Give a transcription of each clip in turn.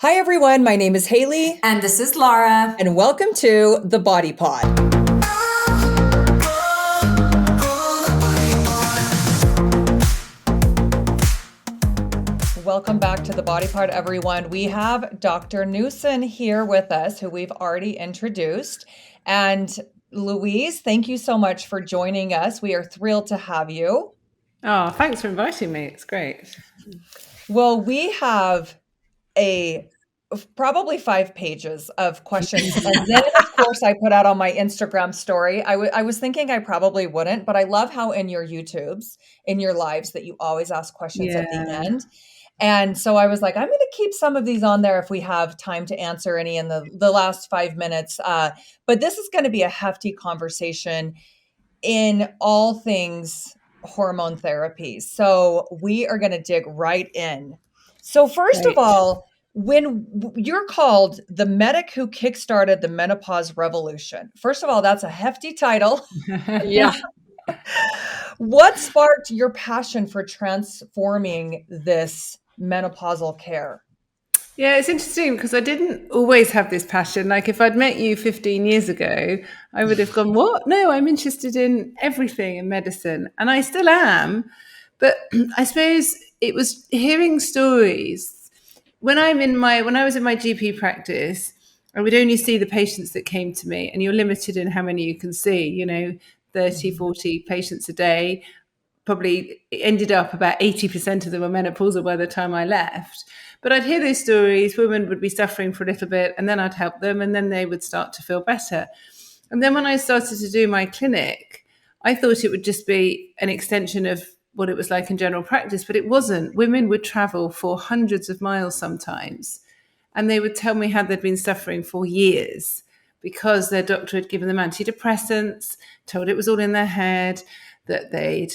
Hi, everyone. My name is Haley. And this is Laura. And welcome to The Body Pod. Welcome back to The Body Pod, everyone. We have Dr. Newson here with us, who we've already introduced. And Louise, thank you so much for joining us. We are thrilled to have you. Oh, thanks for inviting me. It's great. Well, we have probably 5 pages of questions. And then, of course, I put out on my Instagram story. I was thinking I probably wouldn't, but I love how in your YouTubes, in your lives, that you always ask questions at the end. And so I was like, I'm going to keep some of these on there if we have time to answer any in the last 5 minutes. But this is going to be a hefty conversation in all things hormone therapies. So we are going to dig right in. So first of all, when you're called the medic who kickstarted the menopause revolution, first of all, that's a hefty title. Yeah. What sparked your passion for transforming this menopausal care? Yeah, it's interesting because I didn't always have this passion. Like if I'd met you 15 years ago, I would have gone, what? No, I'm interested in everything in medicine. And I still am. But I suppose it was hearing stories. When I was in my GP practice, I would only see the patients that came to me, and you're limited in how many you can see, 30, 40 patients a day. Probably ended up about 80% of them were menopausal by the time I left. But I'd hear those stories. Women would be suffering for a little bit, and then I'd help them, and then they would start to feel better. And then when I started to do my clinic, I thought it would just be an extension of what it was like in general practice, but it wasn't. Women would travel for hundreds of miles sometimes, and they would tell me how they'd been suffering for years because their doctor had given them antidepressants, told it was all in their head, that they'd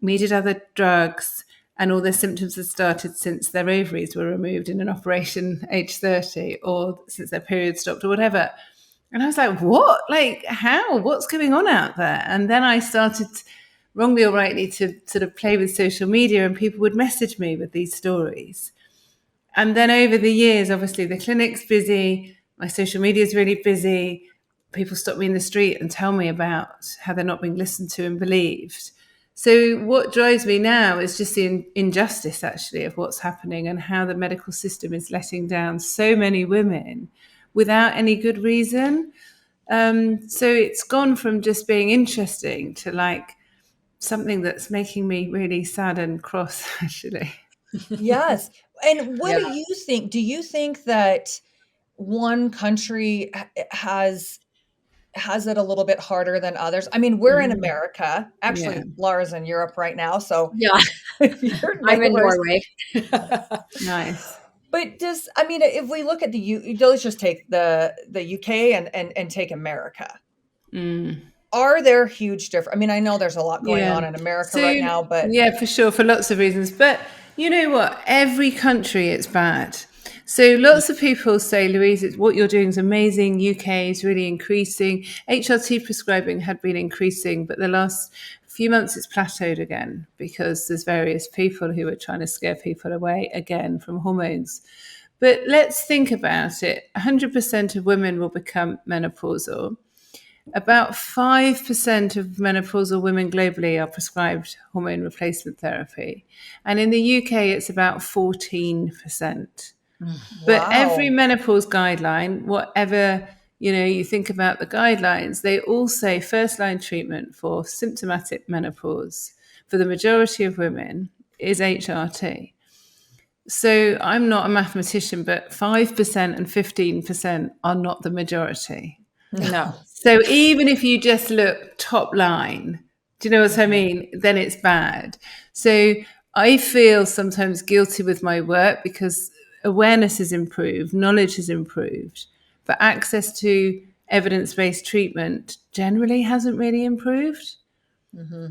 needed other drugs, and all their symptoms had started since their ovaries were removed in an operation age 30, or since their period stopped, or whatever. And I was like, what? Like, how? What's going on out there? And then I started, wrongly or rightly, to sort of play with social media, and people would message me with these stories. And then over the years, obviously, the clinic's busy, my social media is really busy. People stop me in the street and tell me about how they're not being listened to and believed. So what drives me now is just the injustice, actually, of what's happening and how the medical system is letting down so many women without any good reason. So it's gone from just being interesting to like something that's making me really sad and cross, actually. Yes. And what do you think? Do you think that one country has it a little bit harder than others? I mean, we're in America. Actually, Laura's in Europe right now, so yeah, I'm in Norway. Nice. But if we look at let's just take the UK and take America. Are there huge differences? I mean, I know there's a lot going on in America right now, but yeah, for sure, for lots of reasons. But you know what? Every country, it's bad. So lots of people say, Louise, what you're doing is amazing. UK is really increasing. HRT prescribing had been increasing, but the last few months it's plateaued again because there's various people who are trying to scare people away again from hormones. But let's think about it. 100% of women will become menopausal. About 5% of menopausal women globally are prescribed hormone replacement therapy. And in the UK, it's about 14%. But every menopause guideline, whatever you think about the guidelines, they all say first-line treatment for symptomatic menopause for the majority of women is HRT. So I'm not a mathematician, but 5% and 15% are not the majority. No. So even if you just look top line, do you know what I mean? Then it's bad. So I feel sometimes guilty with my work because awareness has improved, knowledge has improved, but access to evidence-based treatment generally hasn't really improved. Mm-hmm.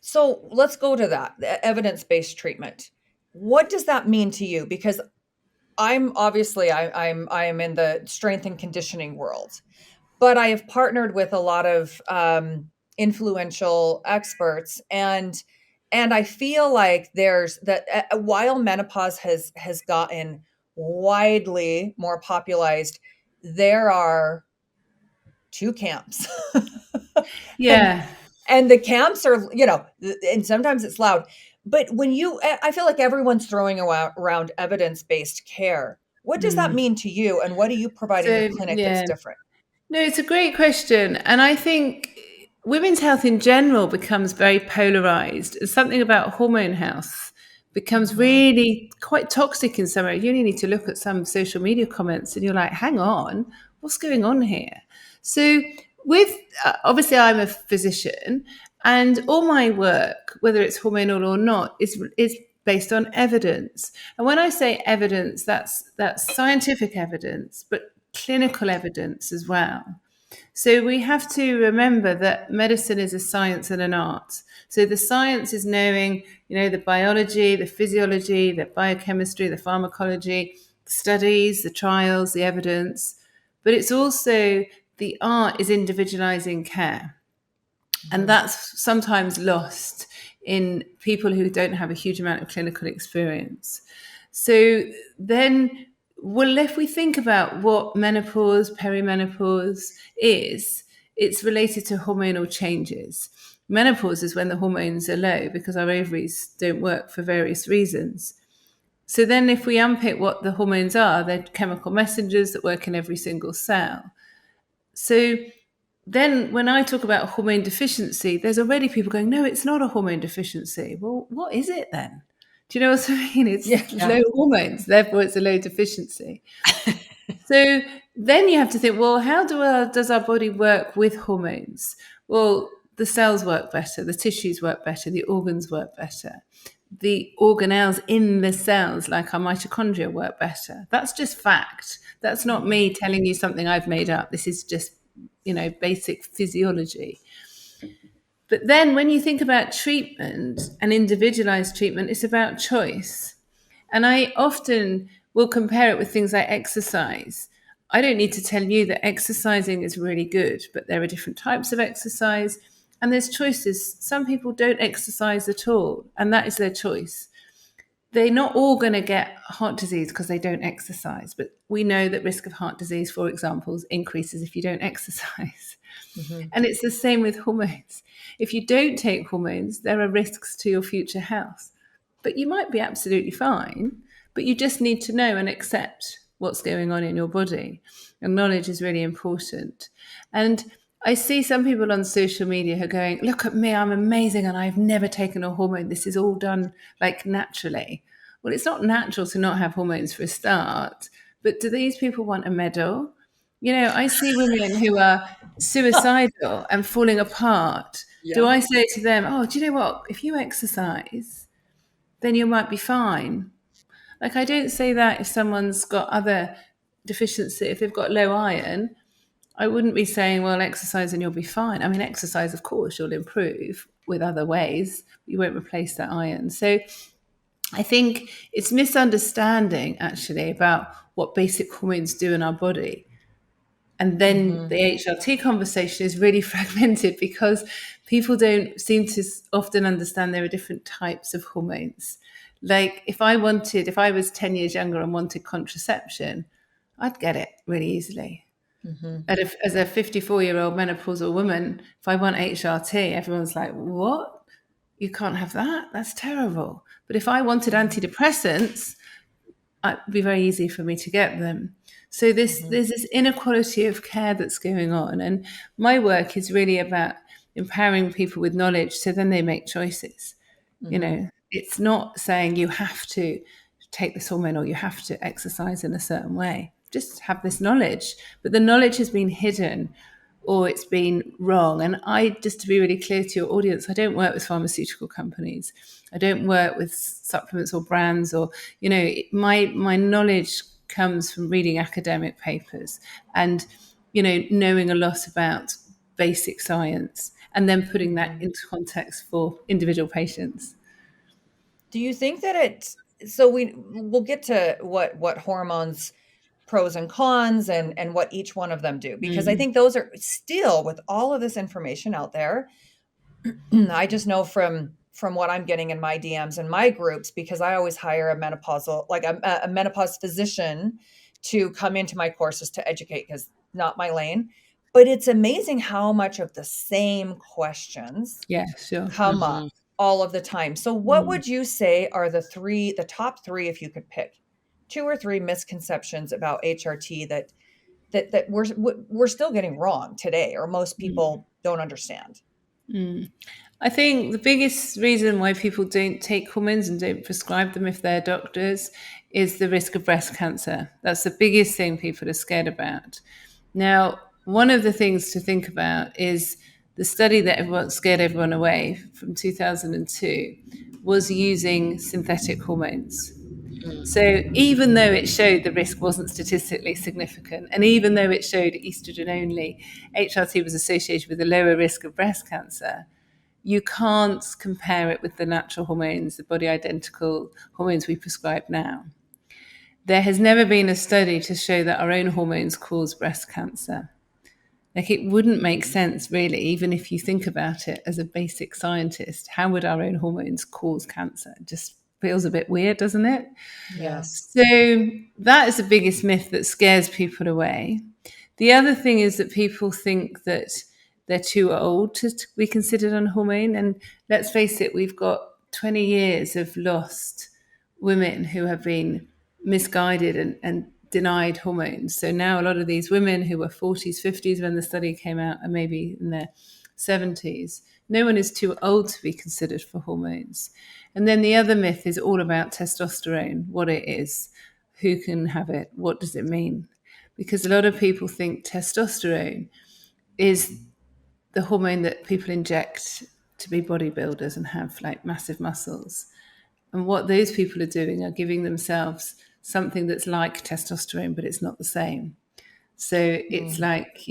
So let's go to that, the evidence-based treatment. What does that mean to you? Because I'm in the strength and conditioning world, but I have partnered with a lot of influential experts, and I feel like there's that while menopause has gotten widely more popularized, there are two camps. Yeah. And the camps are, and sometimes it's loud. But I feel like everyone's throwing around evidence-based care. What does that mean to you? And what do you provide in your clinic that's different? No, it's a great question. And I think women's health in general becomes very polarized. And something about hormone health becomes really quite toxic in some areas. You only need to look at some social media comments and you're like, hang on, what's going on here? So obviously I'm a physician and all my work, whether it's hormonal or not, is based on evidence. And when I say evidence, that's scientific evidence, but clinical evidence as well. So we have to remember that medicine is a science and an art. So the science is knowing, the biology, the physiology, the biochemistry, the pharmacology, the studies, the trials, the evidence. But it's also the art is individualizing care. And that's sometimes lost in people who don't have a huge amount of clinical experience. So then, well, if we think about what menopause, perimenopause is, it's related to hormonal changes. Menopause is when the hormones are low because our ovaries don't work for various reasons. So then if we unpick what the hormones are, they're chemical messengers that work in every single cell. So then when I talk about hormone deficiency, there's already people going, no, it's not a hormone deficiency. Well, what is it then? Do you know what I mean? It's low hormones, therefore it's a low deficiency. So then you have to think, well, how does our body work with hormones? Well, the cells work better, the tissues work better, the organs work better. The organelles in the cells, like our mitochondria, work better. That's just fact. That's not me telling you something I've made up. This is just, basic physiology. But then when you think about treatment and individualized treatment, it's about choice. And I often will compare it with things like exercise. I don't need to tell you that exercising is really good, but there are different types of exercise and there's choices. Some people don't exercise at all, and that is their choice. They're not all going to get heart disease because they don't exercise, but we know that risk of heart disease, for example, increases if you don't exercise. And it's the same with hormones. If you don't take hormones, there are risks to your future health. But you might be absolutely fine, but you just need to know and accept what's going on in your body. And knowledge is really important. And I see some people on social media who are going, look at me, I'm amazing and I've never taken a hormone. This is all done like naturally. Well, it's not natural to not have hormones for a start, but do these people want a medal? I see women who are suicidal and falling apart. Yeah. Do I say to them, oh, do you know what? If you exercise, then you might be fine. Like, I don't say that if someone's got other deficiency, if they've got low iron, I wouldn't be saying, well, exercise and you'll be fine. I mean, exercise, of course, you'll improve with other ways. You won't replace that iron. So I think it's misunderstanding, actually, about what basic hormones do in our body. And then the HRT conversation is really fragmented because people don't seem to often understand there are different types of hormones. Like if I was 10 years younger and wanted contraception, I'd get it really easily. As a 54-year-old menopausal woman, if I want HRT, everyone's like, what? You can't have that? That's terrible. But if I wanted antidepressants, it'd be very easy for me to get them. So there's this inequality of care that's going on. And my work is really about empowering people with knowledge so then they make choices. It's not saying you have to take this hormone or you have to exercise in a certain way. Just have this knowledge. But the knowledge has been hidden or it's been wrong. And just to be really clear to your audience, I don't work with pharmaceutical companies. I don't work with supplements or brands or, my knowledge comes from reading academic papers and, knowing a lot about basic science and then putting that into context for individual patients. Do you think that we'll get to what hormones pros and cons and what each one of them do, because I think those are still, with all of this information out there, I just know from from what I'm getting in my DMs and my groups, because I always hire a menopausal, like a menopause physician to come into my courses to educate, because not my lane. But it's amazing how much of the same questions come up all of the time. So what would you say are the top three, if you could pick 2 or 3 misconceptions about HRT that we're still getting wrong today, or most people don't understand? I think the biggest reason why people don't take hormones and don't prescribe them if they're doctors is the risk of breast cancer. That's the biggest thing people are scared about. Now, one of the things to think about is the study that scared everyone away from 2002 was using synthetic hormones. So even though it showed the risk wasn't statistically significant, and even though it showed estrogen only, HRT was associated with a lower risk of breast cancer, you can't compare it with the natural hormones, the body identical hormones we prescribe now. There has never been a study to show that our own hormones cause breast cancer. Like, it wouldn't make sense, really, even if you think about it as a basic scientist. How would our own hormones cause cancer? It just feels a bit weird, doesn't it? Yes. So that is the biggest myth that scares people away. The other thing is that people think that they're too old to be considered on hormone. And let's face it, we've got 20 years of lost women who have been misguided and denied hormones. So now a lot of these women who were 40s, 50s when the study came out, and maybe in their 70s, no one is too old to be considered for hormones. And then the other myth is all about testosterone, what it is, who can have it, what does it mean? Because a lot of people think testosterone is the hormone that people inject to be bodybuilders and have like massive muscles. And what those people are doing are giving themselves something that's like testosterone, but it's not the same. So it's like,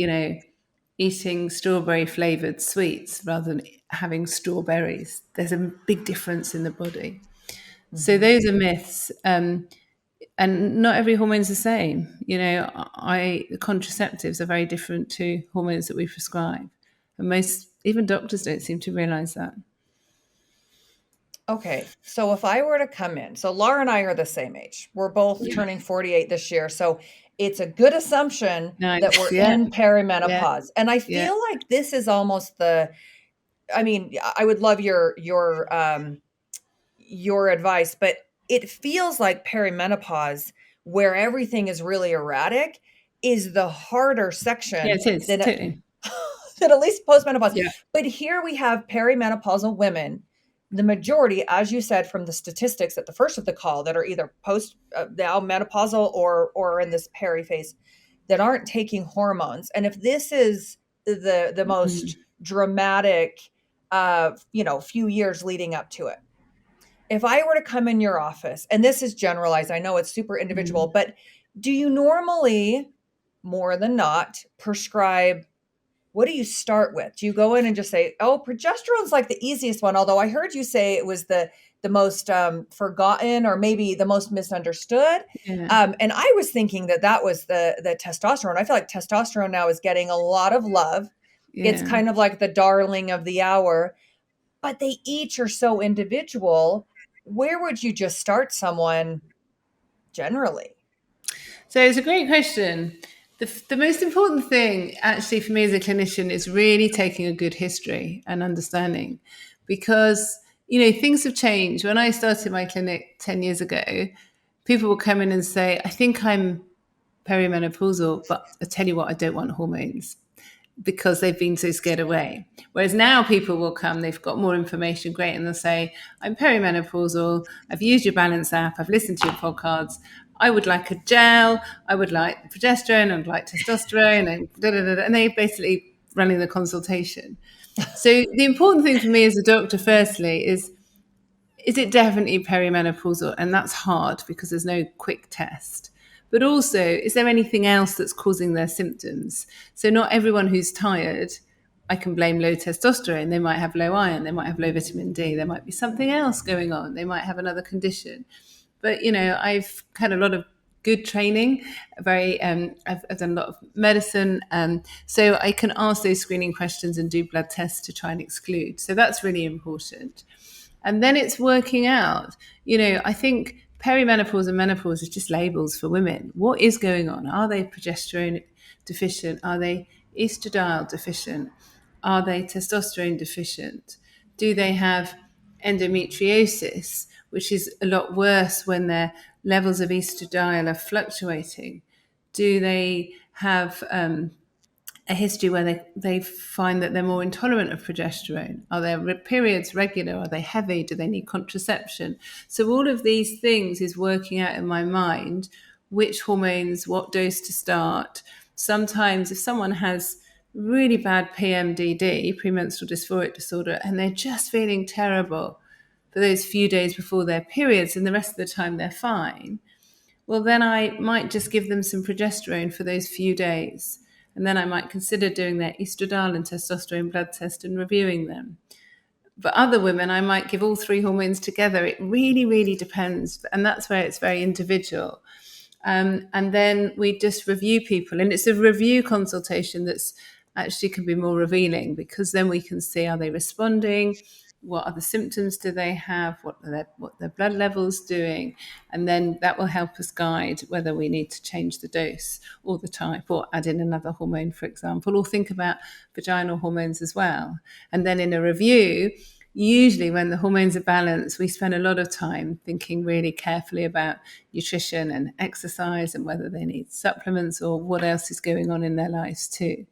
eating strawberry flavored sweets rather than having strawberries. There's a big difference in the body. So those are myths. And not every hormone's the same. Contraceptives are very different to hormones that we prescribe. And even doctors don't seem to realize that. Okay. So if I were to come in, so Laura and I are the same age. We're both turning 48 this year. So it's a good assumption that we're in perimenopause. And I feel like this is almost I would love your advice, but it feels like perimenopause, where everything is really erratic, is the harder section. Yeah, it is. Totally. Than at least postmenopause. Yeah. But here we have perimenopausal women, the majority, as you said, from the statistics at the first of the call, that are either now menopausal or in this peri phase, that aren't taking hormones. And if this is the most dramatic, few years leading up to it, if I were to come in your office, and this is generalized, I know it's super individual, but do you normally, more than not, prescribe? What do you start with? Do you go in and just say, oh, progesterone's like the easiest one? Although I heard you say it was the most forgotten, or maybe the most misunderstood. Yeah. And I was thinking that was the testosterone. I feel like testosterone now is getting a lot of love. Yeah. It's kind of like the darling of the hour, but they each are so individual. Where would you just start someone generally? So it's a great question. The most important thing, actually, for me as a clinician is really taking a good history and understanding, because, things have changed. When I started my clinic 10 years ago, people would come in and say, I think I'm perimenopausal, but I tell you what, I don't want hormones, because they've been so scared away. Whereas now people will come, they've got more information, great, and they'll say, I'm perimenopausal, I've used your Balance app, I've listened to your podcasts, I would like a gel, I would like progesterone, I would like testosterone, and they basically running the consultation. So the important thing for me as a doctor, firstly, is it definitely perimenopausal? And that's hard because there's no quick test. But also, is there anything else that's causing their symptoms? So not everyone who's tired, I can blame low testosterone. They might have low iron, they might have low vitamin D, there might be something else going on, they might have another condition. But, I've had a lot of good training, I've done a lot of medicine. So I can ask those screening questions and do blood tests to try and exclude. So that's really important. And then it's working out. I think perimenopause and menopause is just labels for women. What is going on? Are they progesterone deficient? Are they estradiol deficient? Are they testosterone deficient? Do they have endometriosis, which is a lot worse when their levels of estradiol are fluctuating? Do they have a history where they find that they're more intolerant of progesterone? Are their periods regular? Are they heavy? Do they need contraception? So all of these things is working out in my mind which hormones, what dose to start. Sometimes if someone has really bad PMDD, premenstrual dysphoric disorder, and they're just feeling terrible for those few days before their periods and the rest of the time they're fine, well, then I might just give them some progesterone for those few days. And then I might consider doing their estradiol and testosterone blood test and reviewing them. But other women, I might give all three hormones together. It really, really depends. And that's where it's very individual. And then we just review people. And it's a review consultation that's actually can be more revealing, because then we can see, are they responding? What other symptoms do they have? What are their blood levels doing? And then that will help us guide whether we need to change the dose or the type, or add in another hormone, for example, or think about vaginal hormones as well. And then in a review, usually when the hormones are balanced, we spend a lot of time thinking really carefully about nutrition and exercise and whether they need supplements or what else is going on in their lives too.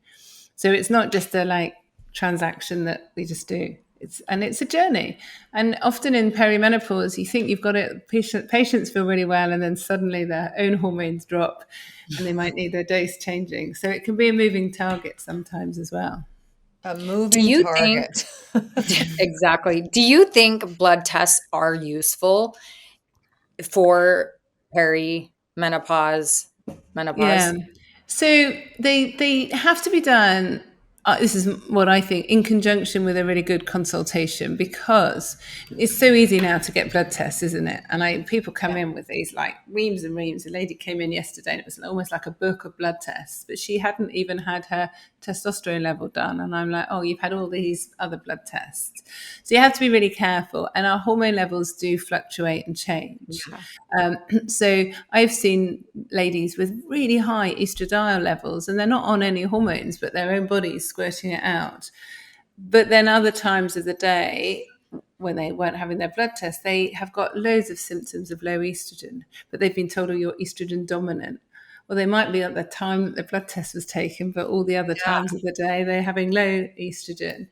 So it's not just a transaction that we just do. It's a journey. And often in perimenopause, you think you've got it, patients feel really well, and then suddenly their own hormones drop and they might need their dose changing. So it can be a moving target sometimes as well. A moving target. Exactly. Do you think blood tests are useful for perimenopause, menopause? Yeah. So they have to be done. This is what I think, in conjunction with a really good consultation, because it's so easy now to get blood tests, isn't it? And people come in with these reams and reams. A lady came in yesterday and it was almost like a book of blood tests, but she hadn't even had her testosterone level done. And I'm like, oh, you've had all these other blood tests. So you have to be really careful. And our hormone levels do fluctuate and change. Yeah. So I've seen ladies with really high estradiol levels, and they're not on any hormones, but their own body's squirting it out. But then other times of the day, when they weren't having their blood test, they have got loads of symptoms of low estrogen, but they've been told, oh, you're estrogen dominant. Well, they might be at the time that the blood test was taken, but all the other times of the day, they're having low estrogen.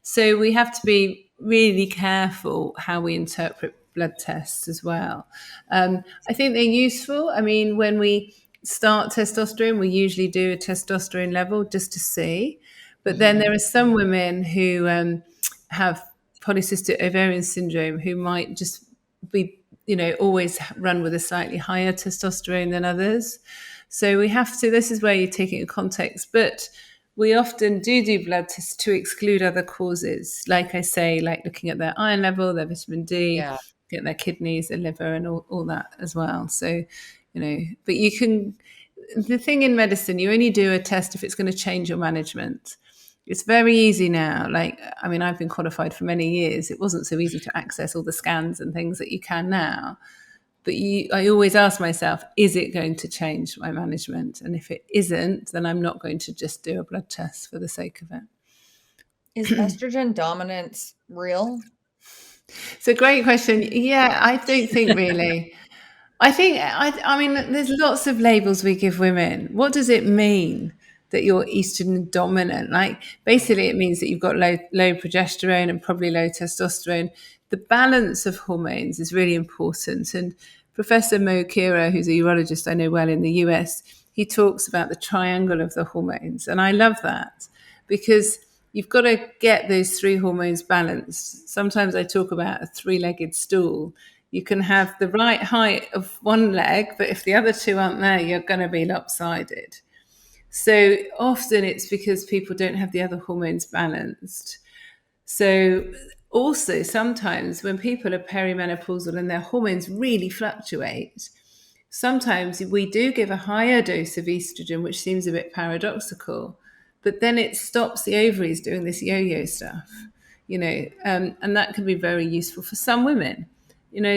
So we have to be really careful how we interpret blood tests as well. I think they're useful. I mean, when we start testosterone, we usually do a testosterone level just to see. But then there are some women who have polycystic ovarian syndrome who might just be, always run with a slightly higher testosterone than others. So we have to, this is where you take it in context. But we often do blood tests to exclude other causes. Like I say, like looking at their iron level, their vitamin D, looking at their kidneys, their liver, and all that as well. So, but you can, the thing in medicine, you only do a test if it's going to change your management. It's very easy now. I've been qualified for many years. It wasn't so easy to access all the scans and things that you can now. But I always ask myself, is it going to change my management? And if it isn't, then I'm not going to just do a blood test for the sake of it. Is estrogen dominance real? It's a great question. Yeah, I don't think really. I mean, there's lots of labels we give women. What does it mean that you're estrogen dominant? Basically, it means that you've got low progesterone and probably low testosterone. The balance of hormones is really important. And Professor Mo Kira, who's a urologist I know well in the US, he talks about the triangle of the hormones. And I love that, because you've got to get those three hormones balanced. Sometimes I talk about a three-legged stool. You can have the right height of one leg, but if the other two aren't there, you're going to be lopsided. So often it's because people don't have the other hormones balanced. So also sometimes when people are perimenopausal and their hormones really fluctuate, sometimes we do give a higher dose of estrogen, which seems a bit paradoxical, but then it stops the ovaries doing this yo-yo stuff. and that can be very useful for some women,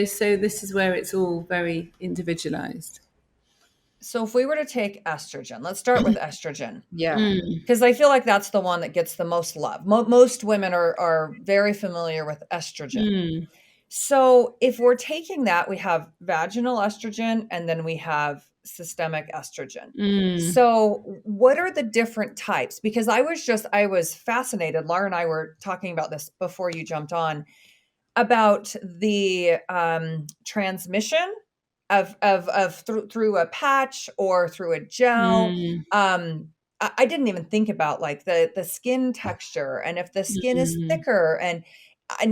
so this is where it's all very individualized. So if we were to take estrogen, let's start with estrogen. Yeah. Because I feel like that's the one that gets the most love. Most women are very familiar with estrogen. So if we're taking that, we have vaginal estrogen and then we have systemic estrogen. So what are the different types? Because I was fascinated. Laura and I were talking about this before you jumped on, about the transmission of through a patch or through a gel. I didn't even think about like the skin texture and if the skin is thicker. And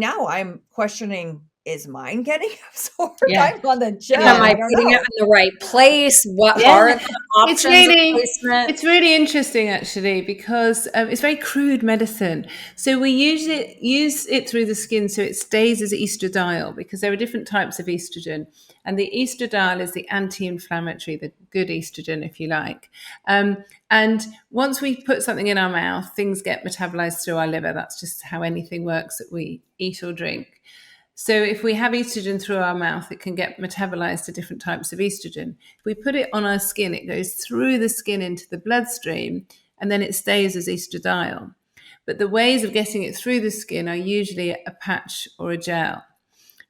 now I'm questioning, is mine getting absorbed? Yeah. I'm on the gel. Am I putting it in the right place? What are the options of placement? It's really interesting, actually, because it's very crude medicine. So we usually use it through the skin so it stays as estradiol, because there are different types of estrogen. And the estradiol is the anti-inflammatory, the good estrogen, if you like. And once we put something in our mouth, things get metabolized through our liver. That's just how anything works that we eat or drink. So if we have estrogen through our mouth, it can get metabolized to different types of estrogen. If we put it on our skin, it goes through the skin into the bloodstream, and then it stays as estradiol. But the ways of getting it through the skin are usually a patch or a gel.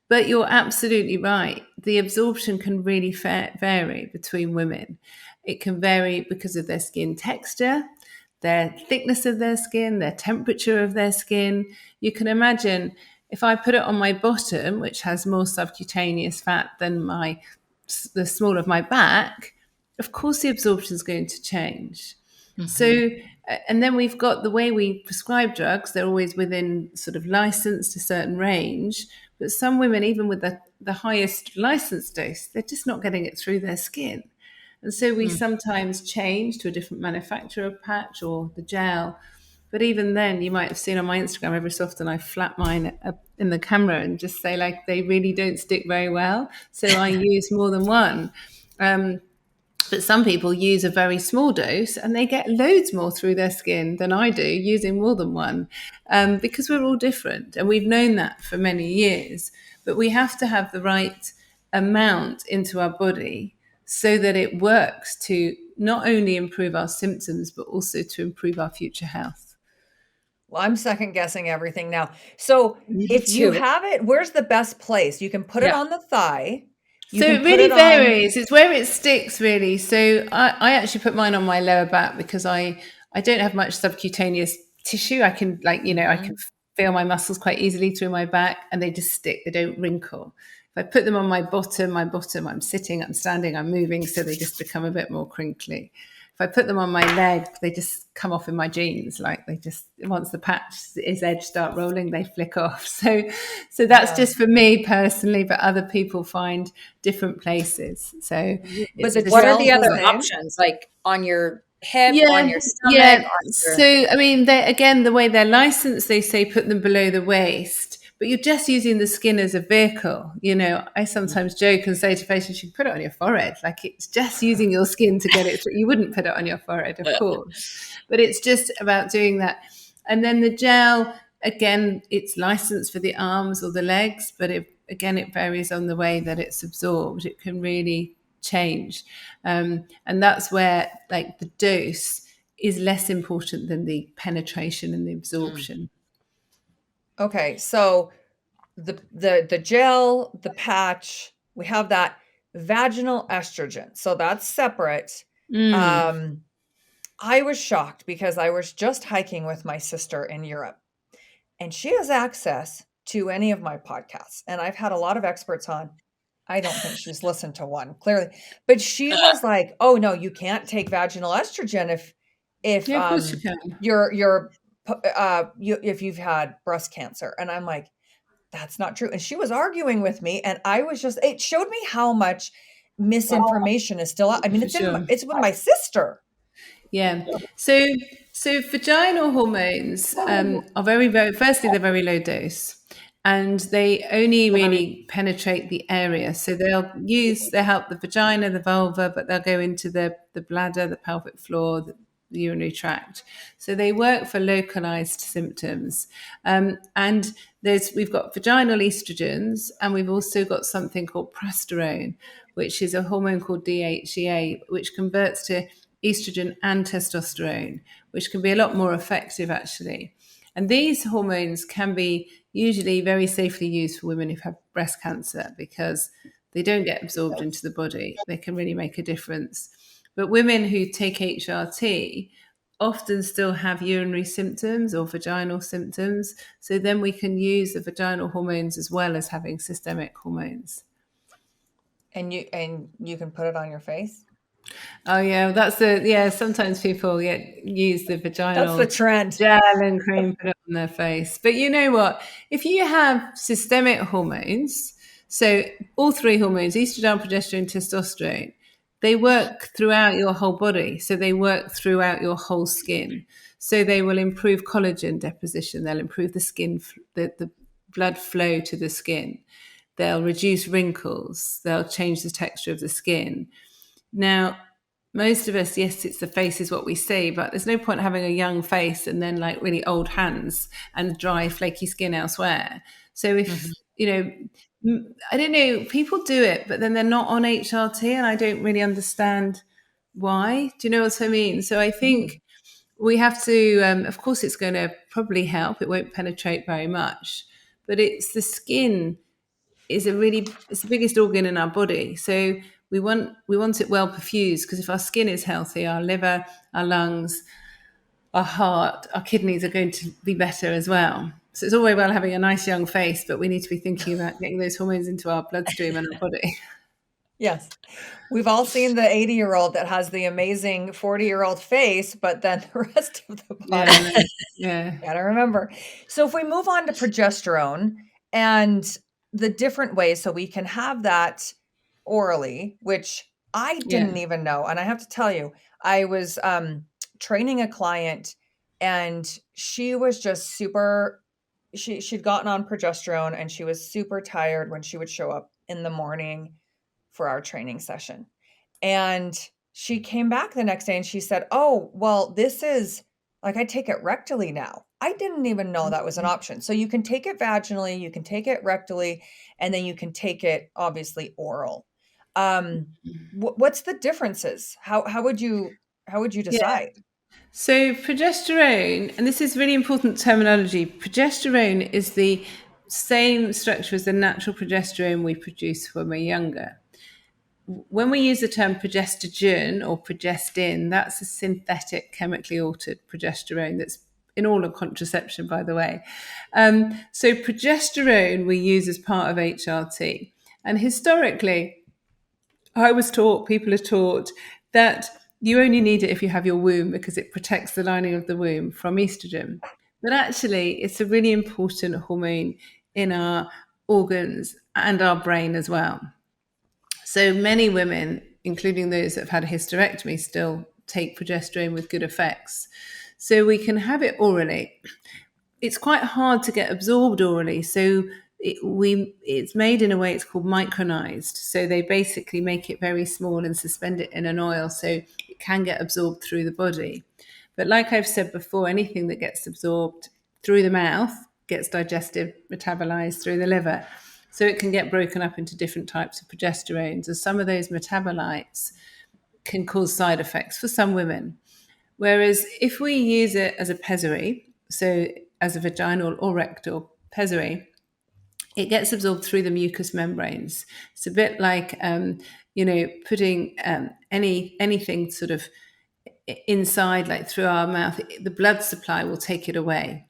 But you're absolutely right. The absorption can really vary between women. It can vary because of their skin texture, their thickness of their skin, their temperature of their skin. You can imagine if I put it on my bottom, which has more subcutaneous fat than the small of my back, of course the absorption is going to change. So, and then we've got the way we prescribe drugs. They're always within sort of licensed a certain range. But some women, even with the highest licensed dose, they're just not getting it through their skin. And so we sometimes change to a different manufacturer patch or the gel. But even then, you might have seen on my Instagram, every so often I flap mine in the camera and just say, like, they really don't stick very well. So I use more than one. But some people use a very small dose and they get loads more through their skin than I do using more than one, because we're all different. And we've known that for many years. But we have to have the right amount into our body so that it works to not only improve our symptoms, but also to improve our future health. Well, I'm second guessing everything now. So if you have it, where's the best place? You can put it on the thigh. So it really varies. It's where it sticks, really. So I actually put mine on my lower back because I don't have much subcutaneous tissue. I can I can feel my muscles quite easily through my back, and they just stick. They don't wrinkle. If I put them on my bottom, I'm sitting, I'm standing, I'm moving, so they just become a bit more crinkly. If I put them on my leg, they just come off in my jeans. Like they just, once the patch is edge start rolling, they flick off. So that's just for me personally, but other people find different places. So what are the other options? Like on your hip, on your stomach? So, I mean, the way they're licensed, they say put them below the waist. But you're just using the skin as a vehicle. I sometimes joke and say to patients, you can put it on your forehead. Like it's just using your skin to get it through. You wouldn't put it on your forehead, of course. But it's just about doing that. And then the gel, again, it's licensed for the arms or the legs, but it varies on the way that it's absorbed. It can really change. And that's where like the dose is less important than the penetration and the absorption. Okay, so the gel, the patch, we have that vaginal estrogen. So that's separate. I was shocked because I was just hiking with my sister in Europe, and she has access to any of my podcasts. And I've had a lot of experts on. I don't think she's listened to one, clearly. But she was like, "Oh no, you can't take vaginal estrogen if of course you can. if you've had breast cancer." And I'm like, that's not true. And she was arguing with me, and it showed me how much misinformation is still out. I mean, it's with my sister. Yeah. So vaginal hormones are very, very, firstly, they're very low dose. And they only really penetrate the area. So they'll help the vagina, the vulva, but they'll go into the bladder, the pelvic floor, the urinary tract. So they work for localized symptoms. And we've got vaginal estrogens, and we've also got something called progesterone, which is a hormone called DHEA, which converts to estrogen and testosterone, which can be a lot more effective actually. And these hormones can be usually very safely used for women who have breast cancer because they don't get absorbed into the body. They can really make a difference. But women who take HRT often still have urinary symptoms or vaginal symptoms. So then we can use the vaginal hormones as well as having systemic hormones. And you can put it on your face? Oh yeah, sometimes people use the vaginal That's the trend. gel and cream, put it on their face. But you know what? If you have systemic hormones, so all three hormones, estrogen, progesterone, testosterone, they work throughout your whole body. So they work throughout your whole skin. So they will improve collagen deposition. They'll improve the skin, the blood flow to the skin. They'll reduce wrinkles. They'll change the texture of the skin. Now, most of us, yes, it's the face is what we see, but there's no point having a young face and then like really old hands and dry, flaky skin elsewhere. So if, I don't know, people do it, but then they're not on HRT and I don't really understand why. Do you know what I mean? So I think we have to, of course, it's going to probably help. It won't penetrate very much, but it's the skin it's the biggest organ in our body. So we want it well perfused because if our skin is healthy, our liver, our lungs, our heart, our kidneys are going to be better as well. So it's all very well having a nice young face, but we need to be thinking about getting those hormones into our bloodstream and our body. Yes. We've all seen the 80-year-old that has the amazing 40-year-old face, but then the rest of the body. Yeah. Gotta remember. So if we move on to progesterone and the different ways, so we can have that orally, which I didn't even know. And I have to tell you, I was training a client and she was just she'd gotten on progesterone and she was super tired when she would show up in the morning for our training session. And she came back the next day and she said, "Oh, well, this is like I take it rectally now." I didn't even know that was an option. So you can take it vaginally, you can take it rectally, and then you can take it obviously oral. What's the differences? How would you decide? Yeah. So progesterone, and this is really important terminology, progesterone is the same structure as the natural progesterone we produce when we're younger. When we use the term progestogen or progestin, that's a synthetic chemically altered progesterone that's in all of contraception, by the way. So progesterone we use as part of HRT. And historically, people are taught that you only need it if you have your womb because it protects the lining of the womb from estrogen. But actually, it's a really important hormone in our organs and our brain as well. So many women, including those that have had a hysterectomy, still take progesterone with good effects. So we can have it orally. It's quite hard to get absorbed orally. So it's made in a way it's called micronized. So they basically make it very small and suspend it in an oil so it can get absorbed through the body. But like I've said before, anything that gets absorbed through the mouth gets digested, metabolized through the liver. So it can get broken up into different types of progesterones. And some of those metabolites can cause side effects for some women. Whereas if we use it as a pessary, so as a vaginal or rectal pessary, it gets absorbed through the mucous membranes. It's a bit like, putting anything sort of inside, like through our mouth, the blood supply will take it away.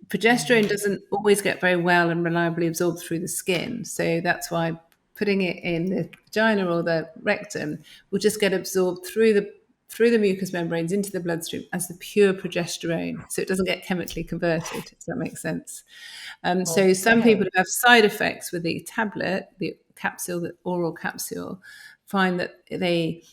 Progesterone doesn't always get very well and reliably absorbed through the skin. So that's why putting it in the vagina or the rectum will just get absorbed through the mucous membranes into the bloodstream as the pure progesterone. So it doesn't get chemically converted. Does that make sense? So some people who have side effects with the tablet, the capsule, the oral capsule, find that they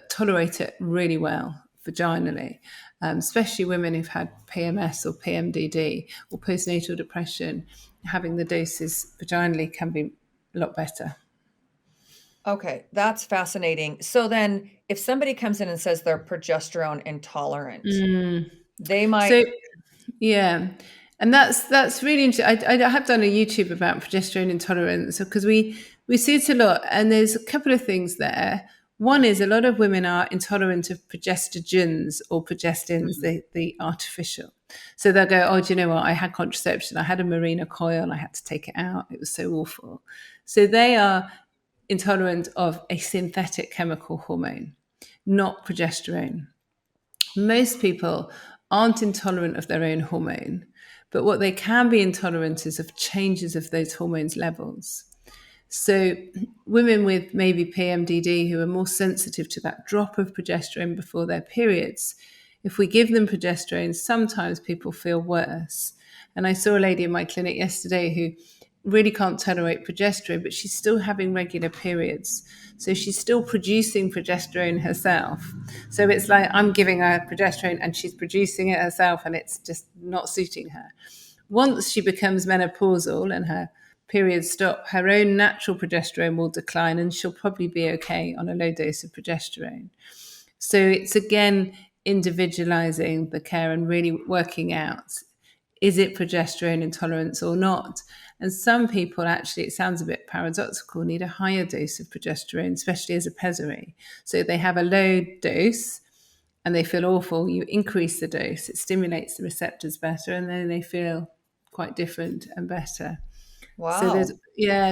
tolerate it really well vaginally, especially women who've had PMS or PMDD or postnatal depression. Having the doses vaginally can be a lot better. Okay, that's fascinating. So then if somebody comes in and says they're progesterone intolerant, they So might. yeah, and that's really interesting. I have done a YouTube about progesterone intolerance because we see it a lot, and there's a couple of things there. One is a lot of women are intolerant of progestogens or progestins, the artificial. So they'll go, oh, do you know what? I had contraception. I had a Mirena coil. I had to take it out. It was so awful. So they are intolerant of a synthetic chemical hormone, not progesterone. Most people aren't intolerant of their own hormone, but what they can be intolerant is of changes of those hormones levels. So, women with maybe PMDD who are more sensitive to that drop of progesterone before their periods, if we give them progesterone, sometimes people feel worse. And I saw a lady in my clinic yesterday who really can't tolerate progesterone, but she's still having regular periods. So she's still producing progesterone herself. So it's like I'm giving her progesterone and she's producing it herself, and it's just not suiting her. Once she becomes menopausal and her periods stop, her own natural progesterone will decline and she'll probably be okay on a low dose of progesterone. So it's again individualizing the care and really working out, is it progesterone intolerance or not? And some people actually, it sounds a bit paradoxical, need a higher dose of progesterone, especially as a pessary. So they have a low dose and they feel awful. You increase the dose, it stimulates the receptors better, and then they feel quite different and better. So Wow. there's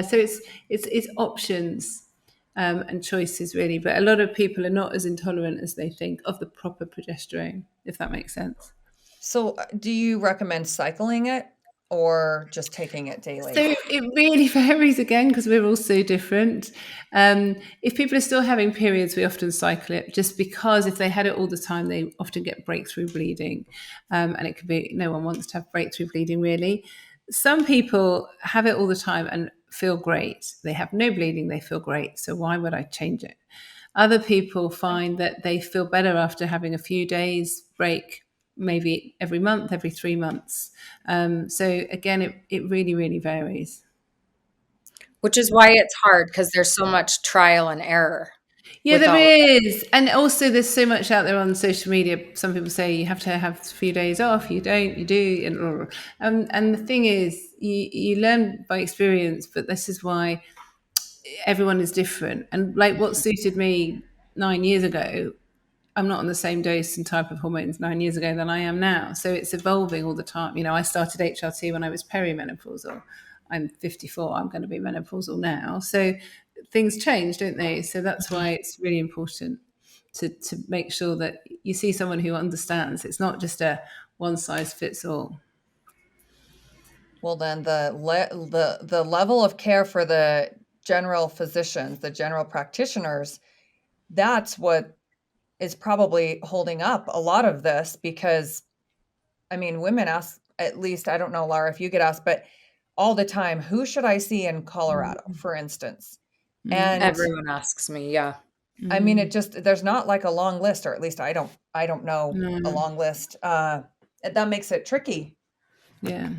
so it's options and choices really, but a lot of people are not as intolerant as they think of the proper progesterone, if that makes sense. So do you recommend cycling it or just taking it daily? So it really varies again because we're all so different. If people are still having periods, we often cycle it just because if they had it all the time, they often get breakthrough bleeding. And it could be, no one wants to have breakthrough bleeding really. Some people have it all the time and feel great. They have no bleeding, they feel great. So why would I change it? Other people find that they feel better after having a few days break, maybe every month, every 3 months. So again, it really, really varies. Which is why it's hard because there's so much trial and error Yeah, with there all of it. is. And also there's so much out there on social media. Some people say you have to have a few days off. You don't, you do. And the thing is, you learn by experience, but this is why everyone is different. And like what suited me 9 years ago, I'm not on the same dose and type of hormones 9 years ago than I am now. So it's evolving all the time. You know, I started HRT when I was perimenopausal. I'm 54. I'm going to be menopausal now. So things change, don't they? So that's why it's really important to make sure that you see someone who understands. It's not just a one size fits all. Well, then the level of care for the general physicians, the general practitioners, that's what is probably holding up a lot of this because, I mean, women ask, at least, I don't know, Laura, if you get asked, but all the time, who should I see in Colorado, for instance? And Everyone asks me, yeah. I mean, it just, there's not like a long list, or at least I don't know a No. long list. That makes it tricky Yeah.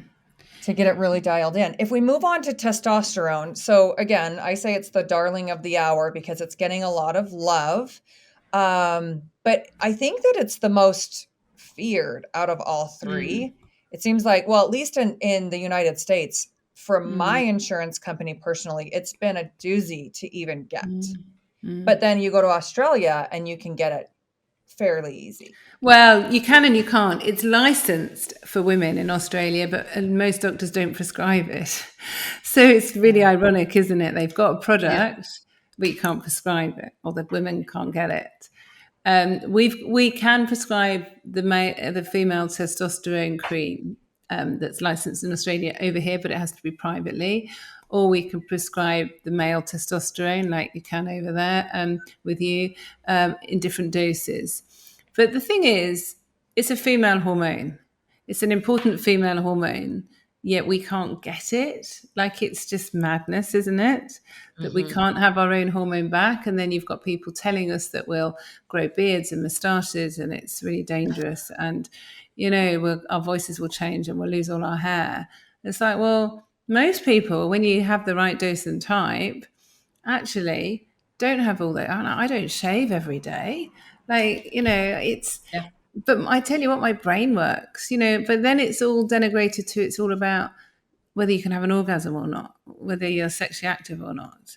to get it really dialed in. If we move on to testosterone, so again, I say it's the darling of the hour because it's getting a lot of love. But I think that it's the most feared out of all three. It seems like, well, at least in the United States, for my insurance company personally, it's been a doozy to even get. But then you go to Australia and you can get it fairly easy. Well, you can and you can't. It's licensed for women in Australia, but most doctors don't prescribe it. So it's really ironic, isn't it? They've got a product, but you can't prescribe it, or the women can't get it. We can prescribe the female testosterone cream that's licensed in Australia over here, but it has to be privately. Or we can prescribe the male testosterone, like you can over there with you, in different doses. But the thing is, it's a female hormone. It's an important female hormone, yet we can't get it. Like it's just madness, isn't it? That we can't have our own hormone back. And then you've got people telling us that we'll grow beards and moustaches and it's really dangerous. And, you know, our voices will change and we'll lose all our hair. It's like, well, most people, when you have the right dose and type, actually, don't have all that. I don't shave every day. Like, you know, it's, but I tell you what, my brain works, you know, but then it's all denigrated to, it's all about whether you can have an orgasm or not, whether you're sexually active or not.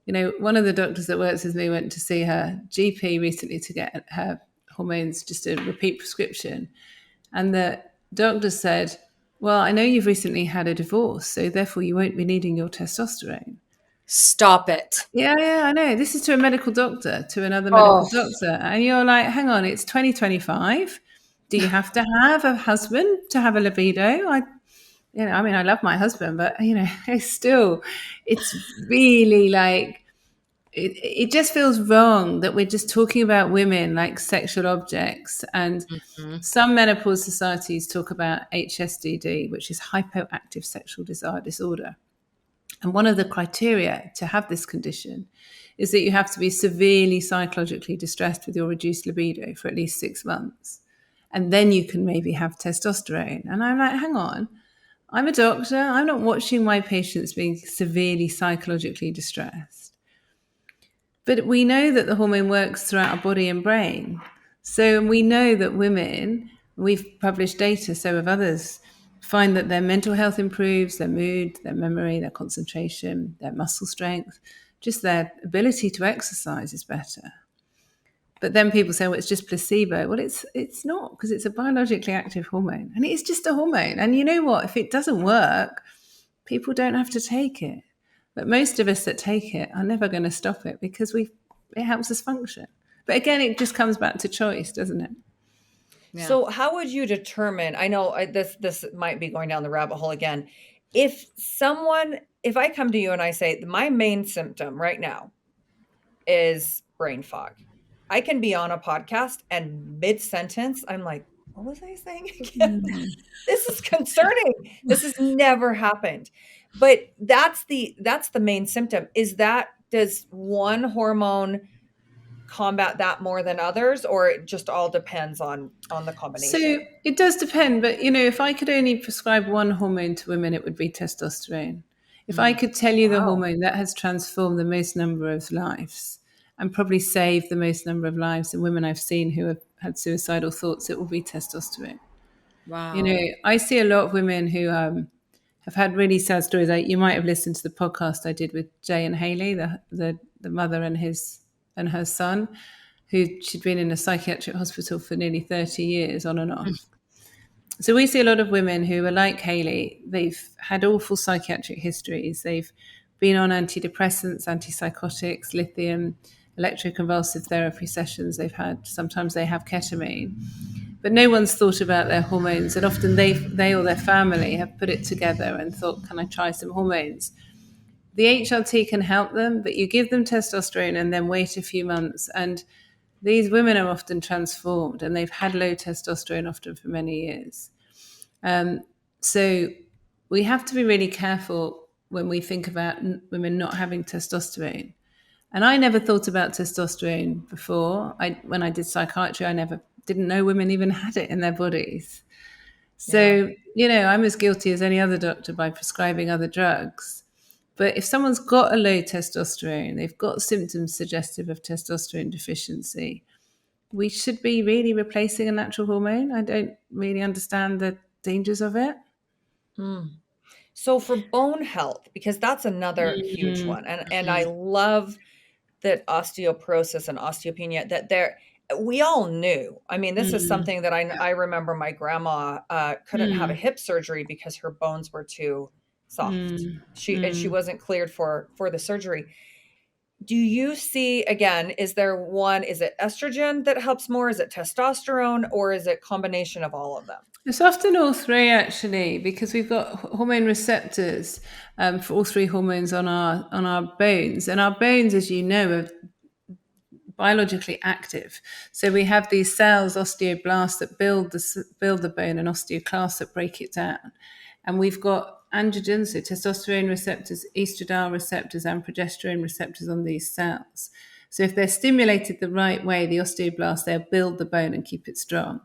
You know, one of the doctors that works with me went to see her GP recently to get her hormones, just a repeat prescription. And the doctor said, well, I know you've recently had a divorce, so therefore you won't be needing your testosterone. Stop it. Yeah, I know. This is to a medical doctor, to another medical doctor. And you're like, hang on, it's 2025. Do you have to have a husband to have a libido? I mean, I love my husband, but, you know, it's really like, it just feels wrong that we're just talking about women like sexual objects. And some menopause societies talk about HSDD, which is hypoactive sexual desire disorder. And one of the criteria to have this condition is that you have to be severely psychologically distressed with your reduced libido for at least 6 months. And then you can maybe have testosterone. And I'm like, hang on, I'm a doctor. I'm not watching my patients being severely psychologically distressed. But we know that the hormone works throughout our body and brain. So we know that women, we've published data, so have others, find that their mental health improves, their mood, their memory, their concentration, their muscle strength, just their ability to exercise is better. But then people say, well, it's just placebo. Well, it's not, because it's a biologically active hormone. And it's just a hormone. And you know what? If it doesn't work, people don't have to take it. But most of us that take it are never going to stop it because it helps us function. But again, it just comes back to choice, doesn't it? Yeah. So how would you determine, I know this might be going down the rabbit hole again. If I come to you and I say, my main symptom right now is brain fog, I can be on a podcast and mid-sentence, I'm like, what was I saying again? This is concerning. This has never happened. But that's the main symptom. Does one hormone combat that more than others, or it just all depends on the combination? So it does depend, but you know, if I could only prescribe one hormone to women, it would be testosterone. If I could tell you the hormone that has transformed the most number of lives and probably saved the most number of lives in women I've seen who have had suicidal thoughts, it will be testosterone. Wow. You know, I see a lot of women who have had really sad stories. You might have listened to the podcast I did with Jay and Haley, the mother and her son, she'd been in a psychiatric hospital for nearly 30 years on and off. So we see a lot of women who are like Haley. They've had awful psychiatric histories. They've been on antidepressants, antipsychotics, lithium, electroconvulsive therapy sessions. Sometimes they have ketamine. But no one's thought about their hormones. And often they or their family have put it together and thought, can I try some hormones? The HRT can help them, but you give them testosterone and then wait a few months. And these women are often transformed and they've had low testosterone often for many years. So we have to be really careful when we think about women not having testosterone. And I never thought about testosterone before. When I did psychiatry, I didn't know women even had it in their bodies. So, you know, I'm as guilty as any other doctor by prescribing other drugs. But if someone's got a low testosterone, they've got symptoms suggestive of testosterone deficiency, we should be really replacing a natural hormone. I don't really understand the dangers of it. So for bone health, because that's another huge one. And I love that osteoporosis and osteopenia, that we all knew. I mean, this is something that I remember my grandma couldn't have a hip surgery because her bones were too soft. And she wasn't cleared for the surgery. Do you see, again, is it estrogen that helps more? Is it testosterone, or is it combination of all of them? It's often all three, actually, because we've got hormone receptors for all three hormones on our bones. And our bones, as you know, are biologically active. So we have these cells, osteoblasts, that build the bone, and osteoclasts that break it down. And we've got androgens, so testosterone receptors, estradiol receptors, and progesterone receptors on these cells. So if they're stimulated the right way, the osteoblasts, they'll build the bone and keep it strong.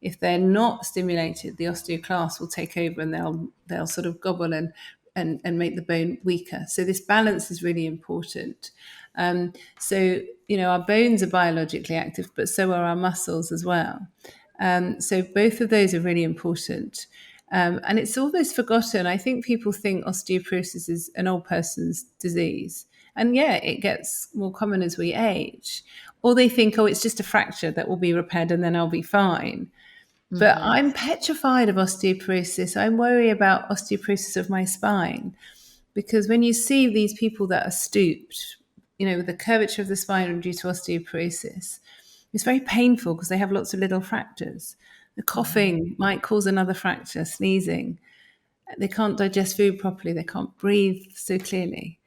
If they're not stimulated, the osteoclasts will take over and they'll sort of gobble and make the bone weaker. So this balance is really important. So, our bones are biologically active, but so are our muscles as well. So both of those are really important. And it's almost forgotten. I think people think osteoporosis is an old person's disease. And yeah, it gets more common as we age. Or they think, oh, it's just a fracture that will be repaired and then I'll be fine. But I'm petrified of osteoporosis. I worry about osteoporosis of my spine, because when you see these people that are stooped, with the curvature of the spine due to osteoporosis, it's very painful because they have lots of little fractures. The coughing might cause another fracture, sneezing. They can't digest food properly. They can't breathe so clearly,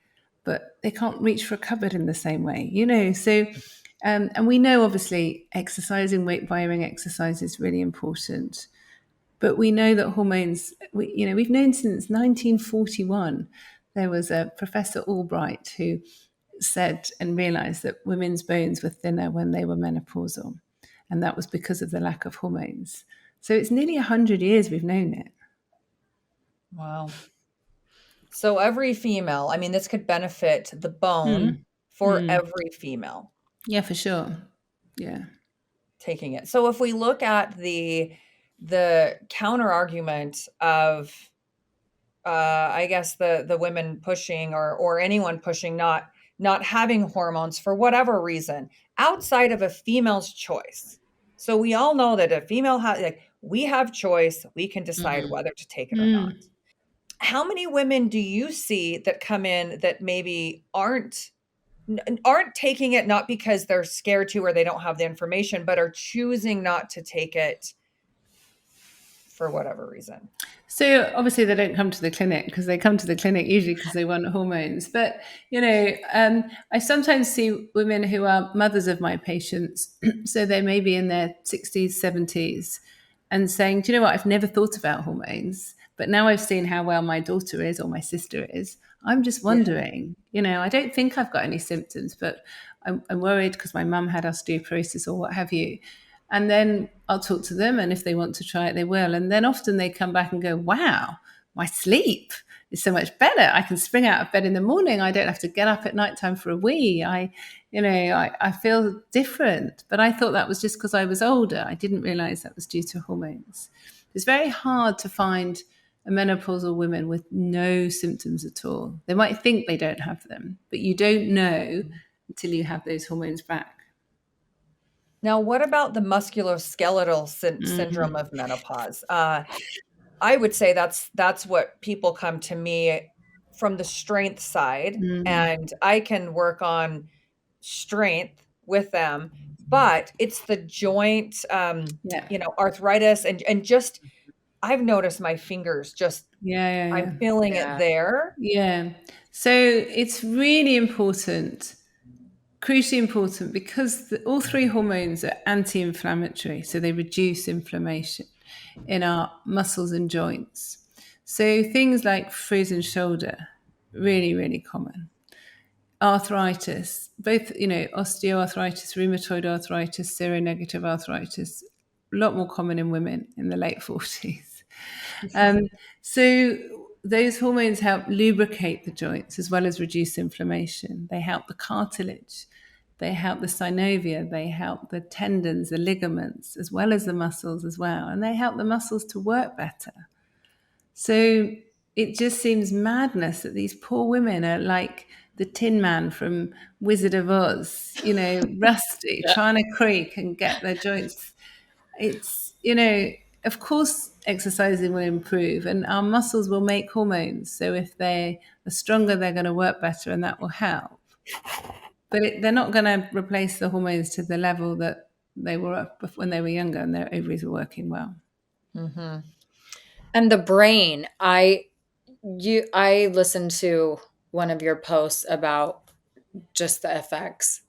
but they can't reach for a cupboard in the same way, So, and we know obviously exercising, weight bearing exercise is really important. But we know that hormones, we've known since 1941. There was a Professor Albright who said and realized that women's bones were thinner when they were menopausal. And that was because of the lack of hormones. So it's nearly 100 years we've known it. Wow. So every female, this could benefit the bone for every female. Yeah, for sure. Yeah. Taking it. So if we look at the counter argument of, I guess the women pushing or anyone pushing not having hormones for whatever reason outside of a female's choice. So we all know that a female we have choice. We can decide whether to take it or not. How many women do you see that come in that maybe aren't taking it, not because they're scared to or they don't have the information, but are choosing not to take it for whatever reason? So obviously they don't come to the clinic, because they come to the clinic usually because they want hormones. But, I sometimes see women who are mothers of my patients. So they may be in their 60s, 70s and saying, do you know what? I've never thought about hormones, but now I've seen how well my daughter is or my sister is. I'm just wondering, I don't think I've got any symptoms, but I'm worried because my mum had osteoporosis or what have you. And then I'll talk to them, and if they want to try it, they will. And then often they come back and go, wow, my sleep is so much better. I can spring out of bed in the morning. I don't have to get up at nighttime for a wee. I feel different. But I thought that was just because I was older. I didn't realize that was due to hormones. It's very hard to find a menopausal woman with no symptoms at all. They might think they don't have them, but you don't know until you have those hormones back. Now, what about the musculoskeletal syndrome of menopause? I would say that's what people come to me from the strength side, and I can work on strength with them, but it's the joint, arthritis and just, I've noticed my fingers just, I'm feeling it there. Yeah. So it's really important, crucially important, because all three hormones are anti-inflammatory. So they reduce inflammation in our muscles and joints. So things like frozen shoulder, really, really common. Arthritis, both, osteoarthritis, rheumatoid arthritis, seronegative arthritis, a lot more common in women in the late 40s. So those hormones help lubricate the joints as well as reduce inflammation. They help the cartilage, they help the synovia, they help the tendons, the ligaments, as well as the muscles as well. And they help the muscles to work better. So it just seems madness that these poor women are like the Tin Man from Wizard of Oz, rusty, trying to creak and get their joints. It's, of course, exercising will improve and our muscles will make hormones. So if they are stronger, they're going to work better and that will help. But they're not going to replace the hormones to the level that they were up when they were younger and their ovaries were working well. Mm-hmm. And the brain, I listened to one of your posts about just the effects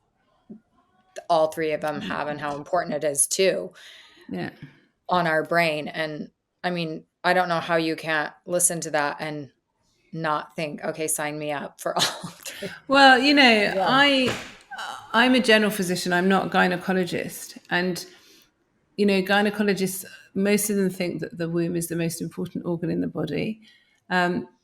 all three of them have and how important it is too on our brain. And I don't know how you can't listen to that and not think, okay, sign me up for all three. Well, I'm a general physician. I'm not a gynecologist. And, gynecologists, most of them think that the womb is the most important organ in the body.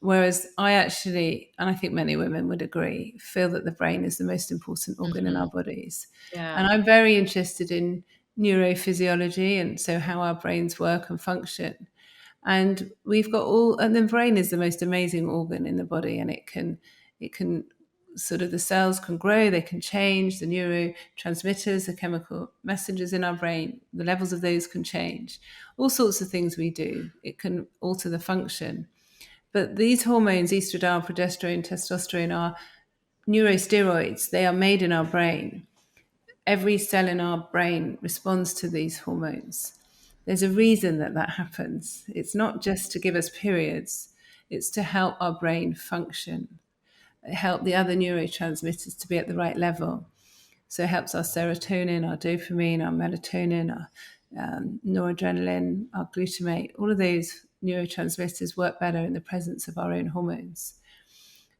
Whereas I actually, and I think many women would agree, feel that the brain is the most important organ in our bodies. Yeah. And I'm very interested in neurophysiology, and so how our brains work and function. And we've got and the brain is the most amazing organ in the body, and it can sort of, the cells can grow, they can change, the neurotransmitters, the chemical messengers in our brain, the levels of those can change. All sorts of things we do, it can alter the function. But these hormones, estrogen, progesterone, testosterone, are neurosteroids. They are made in our brain. Every cell in our brain responds to these hormones. There's a reason that that happens. It's not just to give us periods, it's to help our brain function, help the other neurotransmitters to be at the right level. So it helps our serotonin, our dopamine, our melatonin, our noradrenaline, our glutamate. All of those neurotransmitters work better in the presence of our own hormones.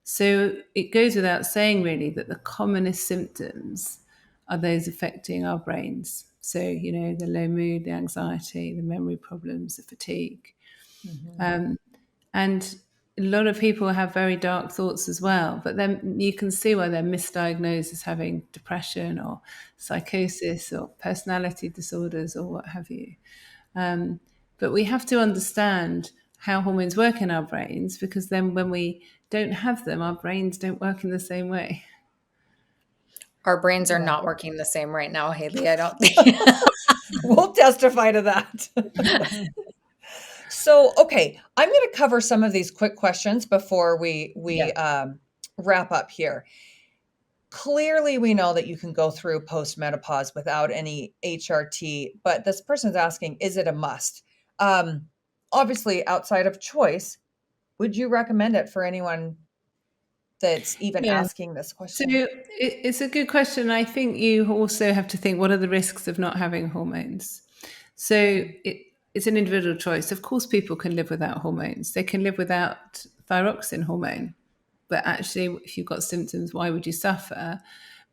So it goes without saying, really, that the commonest symptoms are those affecting our brains. So, the low mood, the anxiety, the memory problems, the fatigue. And a lot of people have very dark thoughts as well, but then you can see why they're misdiagnosed as having depression or psychosis or personality disorders or what have you. But we have to understand how hormones work in our brains, because then when we don't have them, our brains don't work in the same way. Our brains are not working the same right now, Haley. I don't think. We'll testify to that. So, okay, I'm going to cover some of these quick questions before we wrap up here. Clearly, we know that you can go through postmenopause without any HRT, but this person's asking, is it a must? Obviously, outside of choice, would you recommend it for anyone that's even asking this question? So it's a good question. I think you also have to think, what are the risks of not having hormones? So it's an individual choice. Of course, people can live without hormones. They can live without thyroxine hormone. But actually, if you've got symptoms, why would you suffer?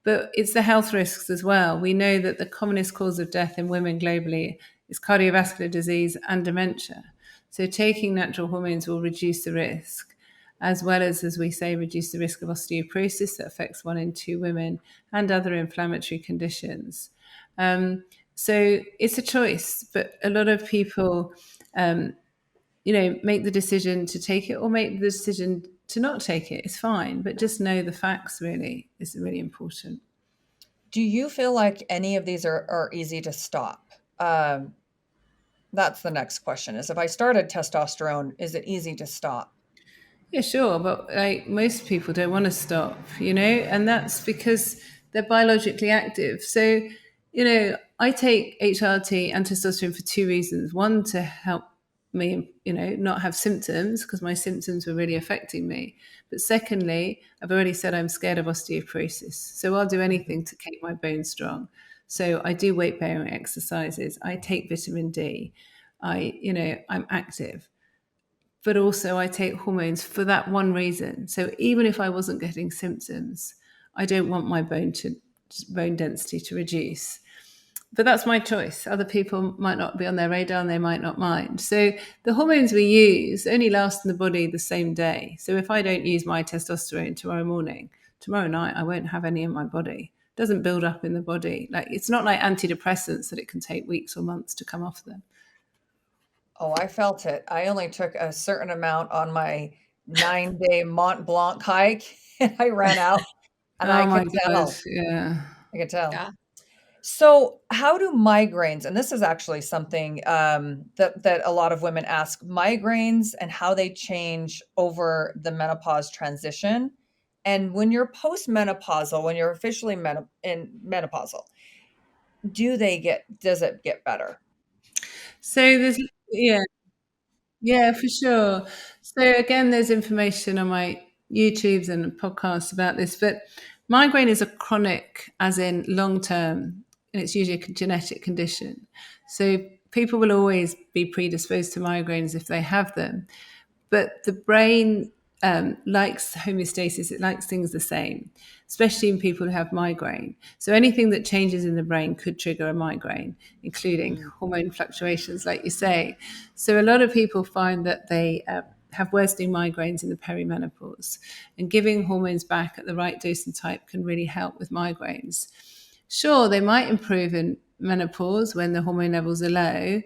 But it's the health risks as well. We know that the commonest cause of death in women globally is cardiovascular disease and dementia. So taking natural hormones will reduce the risk, as well as we say, reduce the risk of osteoporosis that affects 1 in 2 women and other inflammatory conditions. So it's a choice, but a lot of people, make the decision to take it or make the decision to not take it. It's fine, but just know the facts really is really important. Do you feel like any of these are easy to stop? That's the next question, is if I started testosterone, is it easy to stop? Yeah, sure. But most people don't want to stop, and that's because they're biologically active. So, I take HRT and testosterone for 2 reasons. One, to help me, not have symptoms, because my symptoms were really affecting me. But secondly, I've already said I'm scared of osteoporosis. So I'll do anything to keep my bones strong. So I do weight bearing exercises. I take vitamin D. I'm active. But also I take hormones for that one reason. So even if I wasn't getting symptoms, I don't want my bone density to reduce. But that's my choice. Other people might not be on their radar and they might not mind. So the hormones we use only last in the body the same day. So if I don't use my testosterone tomorrow morning, tomorrow night I won't have any in my body. It doesn't build up in the body. It's not like antidepressants that it can take weeks or months to come off them. Oh, I felt it. I only took a certain amount on my 9-day Mont Blanc hike, and I ran out, and I could tell. Yeah. I could tell. Yeah. So how do migraines, and this is actually something that a lot of women ask, migraines and how they change over the menopause transition. And when you're postmenopausal, when you're officially menopausal, does it get better? So there's, yeah, for sure. So again, there's information on my YouTubes and podcasts about this, but migraine is a chronic, as in long term, and it's usually a genetic condition. So people will always be predisposed to migraines if they have them. But the brain likes homeostasis, it likes things the same, especially in people who have migraine. So anything that changes in the brain could trigger a migraine, including hormone fluctuations, like you say. So a lot of people find that they have worsening migraines in the perimenopause. And giving hormones back at the right dose and type can really help with migraines. Sure, they might improve in menopause when the hormone levels are low,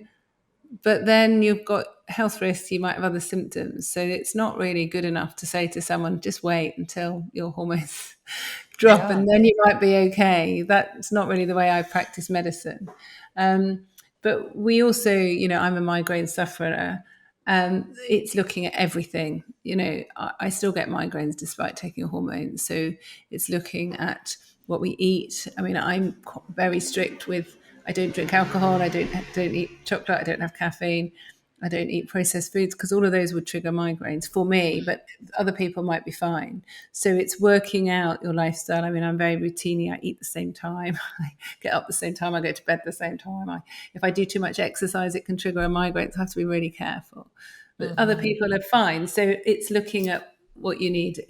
but then you've got health risks, you might have other symptoms. So it's not really good enough to say to someone, just wait until your hormones drop and then you might be okay. That's not really the way I practice medicine. But we also, I'm a migraine sufferer. It's looking at everything. I still get migraines despite taking hormones. So it's looking at what we eat. I mean, I'm very strict with, I don't drink alcohol, I don't eat chocolate, I don't have caffeine, I don't eat processed foods, because all of those would trigger migraines for me, but other people might be fine. So it's working out your lifestyle. I mean, I'm very routine. I eat the same time, I get up the same time, I go to bed the same time. If I do too much exercise, it can trigger a migraine, so I have to be really careful. But other people are fine. So it's looking at what you need,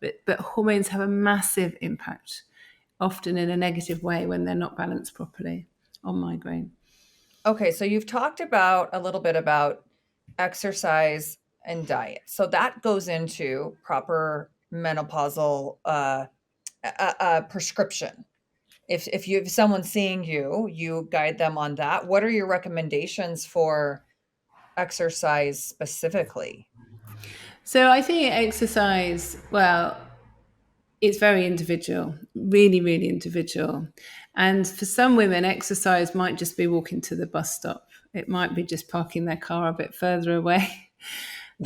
but hormones have a massive impact, often in a negative way when they're not balanced properly, on migraine. Okay, so you've talked a little bit about exercise and diet. So that goes into proper menopausal prescription. If someone's seeing you, you guide them on that. What are your recommendations for exercise specifically? So I think exercise, well, it's very individual, really, really individual. And for some women, exercise might just be walking to the bus stop. It might be just parking their car a bit further away.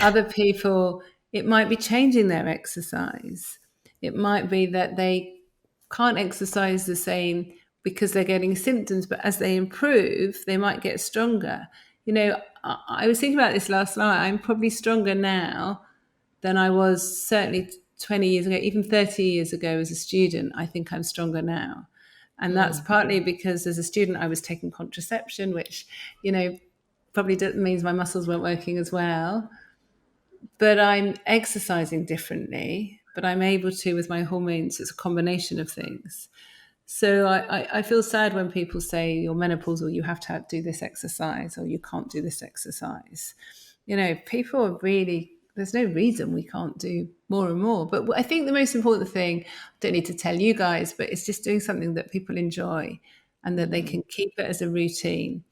Other people, it might be changing their exercise. It might be that they can't exercise the same because they're getting symptoms, but as they improve, they might get stronger. I was thinking about this last night. I'm probably stronger now than I was certainly 20 years ago, even 30 years ago as a student. I think I'm stronger now. And that's partly because as a student, I was taking contraception, which, probably means my muscles weren't working as well. But I'm exercising differently, but I'm able to with my hormones. It's a combination of things. So I feel sad when people say you're menopausal, you have to do this exercise, or you can't do this exercise. People are really, there's no reason we can't do more and more. But I think the most important thing, I don't need to tell you guys, but it's just doing something that people enjoy and that they can keep it as a routine.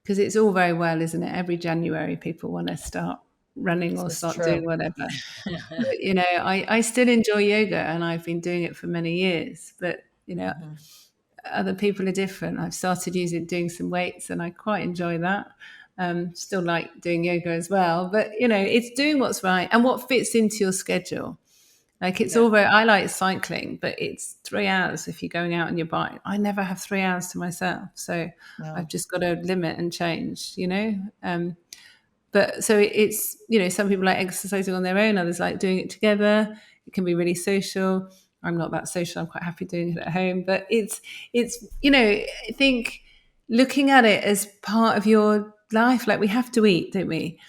Because it's all very well, isn't it? Every January, people want to start running or start doing whatever. But, I still enjoy yoga, and I've been doing it for many years. But, other people are different. I've started doing some weights, and I quite enjoy that. Still like doing yoga as well. But, it's doing what's right and what fits into your schedule. Like it's all very, I like cycling, but it's 3 hours if you're going out on your bike. I never have 3 hours to myself. So I've just got to limit and change, But so it's, some people like exercising on their own, others like doing it together. It can be really social. I'm not that social. I'm quite happy doing it at home. But it's I think looking at it as part of your life, like we have to eat, don't we?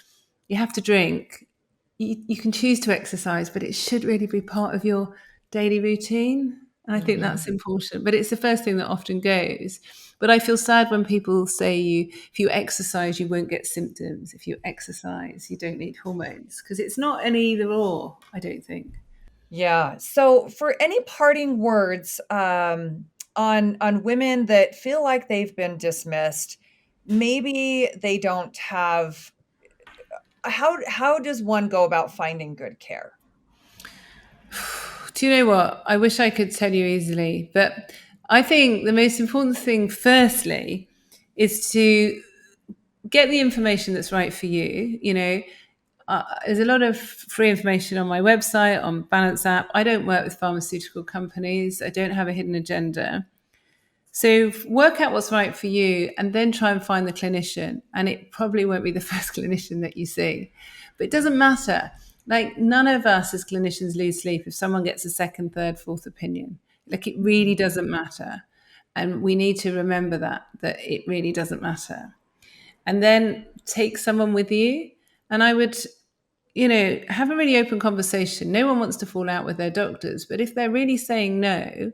You have to drink. You can choose to exercise, but it should really be part of your daily routine. And I think that's important. But it's the first thing that often goes. But I feel sad when people say if you exercise, you won't get symptoms. If you exercise, you don't need hormones. Because it's not an either or, I don't think. Yeah. So for any parting words on women that feel like they've been dismissed, maybe they don't have, how does one go about finding good care? Do you know what? I wish I could tell you easily, but I think the most important thing, firstly, is to get the information that's right for you. There's a lot of free information on my website, on Balance app. I don't work with pharmaceutical companies. I don't have a hidden agenda. So work out what's right for you and then try and find the clinician. And it probably won't be the first clinician that you see, but it doesn't matter. Like none of us as clinicians lose sleep if someone gets a second, third, fourth opinion. Like it really doesn't matter. And we need to remember that it really doesn't matter. And then take someone with you. And I would, have a really open conversation. No one wants to fall out with their doctors, but if they're really saying no,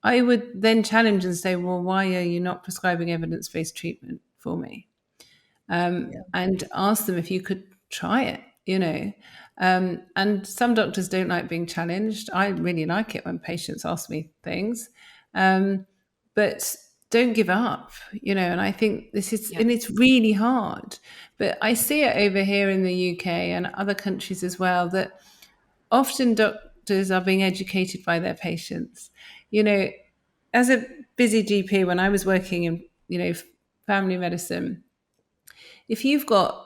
I would then challenge and say, well, why are you not prescribing evidence-based treatment for me? And ask them if you could try it. you know. And some doctors don't like being challenged. I really like it when patients ask me things. But don't give up, you know. And I think this is, and it's really hard. But I see it over here in the UK and other countries as well, that often doctors are being educated by their patients. You know, as a busy GP, when I was working in, you know, family medicine, if you've got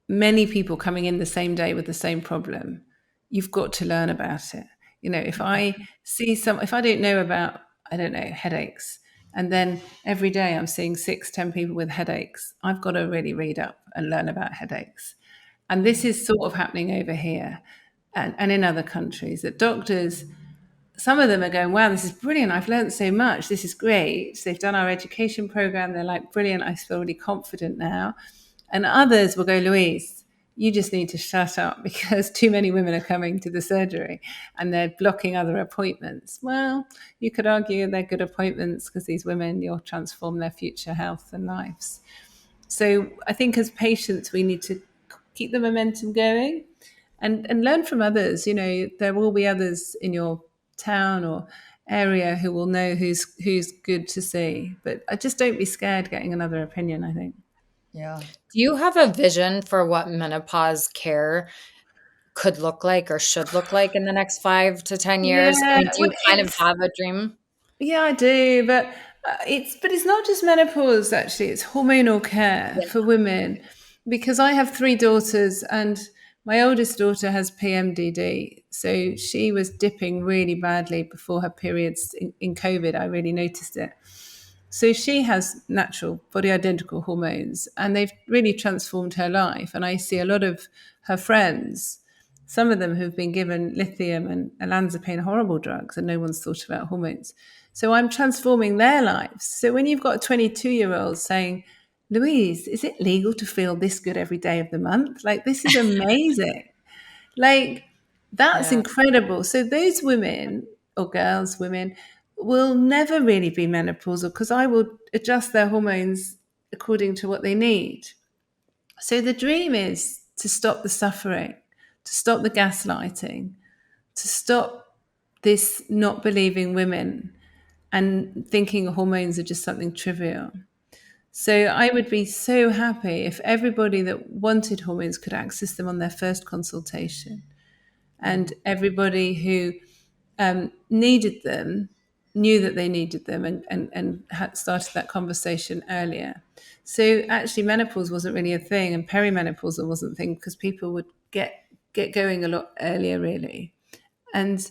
many people coming in the same day with the same problem, you've got to learn about it. You know, if I don't know about, I don't know, headaches, and then every day I'm seeing 6-10 people with headaches, I've got to really read up and learn about headaches. And this is sort of happening over here and in other countries, that doctors, some of them are going, wow, this is brilliant. I've learned so much. This is great. So they've done our education program. They're like, brilliant. I feel really confident now. And others will go, Louise, you just need to shut up because too many women are coming to the surgery and they're blocking other appointments. Well, you could argue they're good appointments because these women, you'll transform their future health and lives. So I think as patients, we need to keep the momentum going and learn from others. You know, there will be others in your town or area who will know who's good to see. But I just don't be scared getting another opinion, I think. Yeah. Do you have a vision for what menopause care could look like or should look like in the next 5 to 10 years? I Yeah, mean, do you kind of have a dream? yeah, I do, but it's not just menopause. Actually, it's hormonal care for women, because I have 3 daughters, and my oldest daughter has PMDD, so she was dipping really badly before her periods in COVID. I really noticed it. So she has natural body identical hormones, and they've really transformed her life. And I see a lot of her friends, some of them who've been given lithium and olanzapine, horrible drugs, and no one's thought about hormones. So I'm transforming their lives. So when you've got a 22-year-old saying, Louise, is it legal to feel this good every day of the month? Like, this is amazing. Like, that's incredible. So those women or girls, women, will never really be menopausal because I will adjust their hormones according to what they need. So the dream is to stop the suffering, to stop the gaslighting, to stop this not believing women and thinking hormones are just something trivial. So I would be so happy if everybody that wanted hormones could access them on their first consultation, and everybody who needed them knew that they needed them and had started that conversation earlier. So actually menopause wasn't really a thing, and perimenopause wasn't a thing, because people would get going a lot earlier, really. And,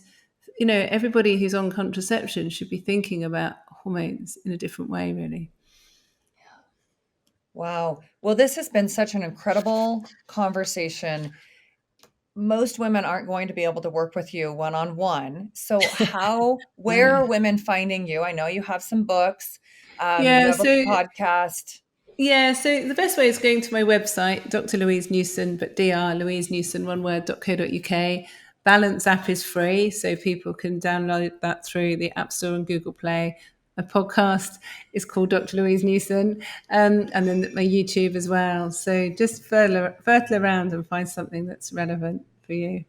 you know, everybody who's on contraception should be thinking about hormones in a different way, really. Wow. Well, this has been such an incredible conversation. Most women aren't going to be able to work with you one-on-one. So where are women finding you? I know you have some books. You have a podcast. Yeah, so the best way is going to my website, Dr. Louise Newson, but Dr. Louise Newson, one word, .co.uk. Balance app is free, so people can download that through the App Store and Google Play. My podcast is called Dr. Louise Newson, and then my YouTube as well. So just fertile around and find something that's relevant for you.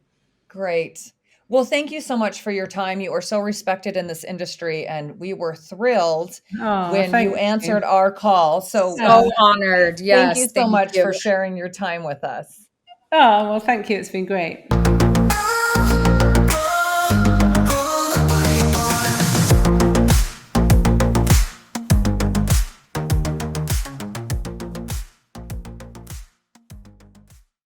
Great. Well, thank you so much for your time. You are so respected in this industry, and we were thrilled when you answered our call. So honored. Yes. Thank you so much for sharing your time with us. Oh, well, thank you. It's been great.